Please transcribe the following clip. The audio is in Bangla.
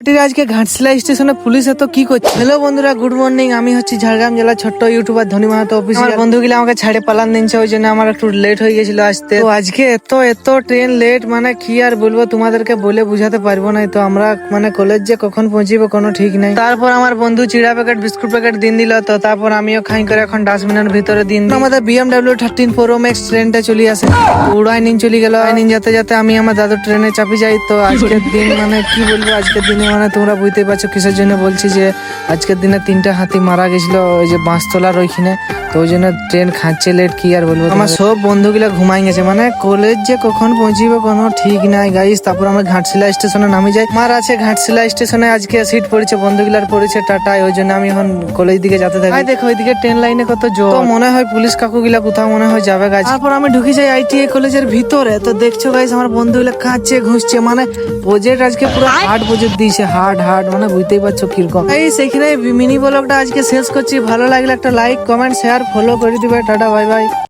রাত্রিরে আজকে ঘাটশিলা স্টেশনে পুলিশ এত কি করছে। হ্যালো বন্ধুরা, গুড মর্নিং। আমি হচ্ছে ঝাড়গ্রাম জেলার ছোট্ট ইউটিউবার ধনী মাহাতো অফিসিয়াল। আমার বন্ধুগুলো আমাকে ছাড়ে পালান দিনছে, ওই জন্য আমার একটু লেট হয়ে গেছিল আসতে। তো আজকে এত ট্রেন লেট, মানে কি আর বলবো তোমাদেরকে, বলে বুঝাতে পারবো না। তো আমরা মানে কলেজ যে কখন পৌঁছিবো কোনো ঠিক নাই। তারপর আমার বন্ধু চিড়া প্যাকেট বিস্কুট প্যাকেট দিন দিল, তো তারপর আমিও খাই করে এখন ডাস্টবিনের ভিতরে দিন দিই। আমাদের BMW 13 Pro Max ট্রেনটা চলে আসে, উড়াই নিন চলে গেল। নিন যেতে যেতে আমি আমার দাদু ট্রেনে চাপি যাই। তো আজকের দিন মানে কি বলবো, আজকের দিনে মানে তোমরা বুঝতে পারছো কিসের জন্য বলছি, যে আজকের দিনে 3টা হাতি মারা গেছিল ওই যে বাঁশতলার ওইখানে। তো ওই জন্য ট্রেন খাচ্ছে লেট, কি আর বলবো। আমার সব বন্ধুগুলা ঘুমাই গেছে, মানে কলেজ যে কখন পৌঁছিবে কোনো ঠিক নাই গাইস। তারপর আমরা ঘাটশিলা স্টেশনে নামি যাই। আমার আছে ঘাটশিলা স্টেশনে আজকে সিট পড়েছে, বন্ধুগুলার পড়েছে টাটায়। ওই জন্য আমি এখন কলেজ দিকে যেতে থাকি। দেখো ওইদিকে ট্রেন লাইনে কত জোর, তো মনে হয় পুলিশ কাকুগুলা কোথাও মনে হয় যাবে গাছ। তারপর আমি ঢুকে যাই ITI কলেজের ভিতরে। তো দেখছো গাইস আমার বন্ধুগুলা কাঁদছে ঘুষছে, মানে প্রজেক্ট আজকে পুরো হার্ড প্রজেক্ট দিয়েছে, হার্ড মানে বুঝতেই পারছো কিরকম। এই সেইখানে মিনি ব্লগটা আজকে শেষ করছি। ভালো লাগলে একটা লাইক কমেন্ট শেয়ার ফলো করে দিবে। Tata bye bye.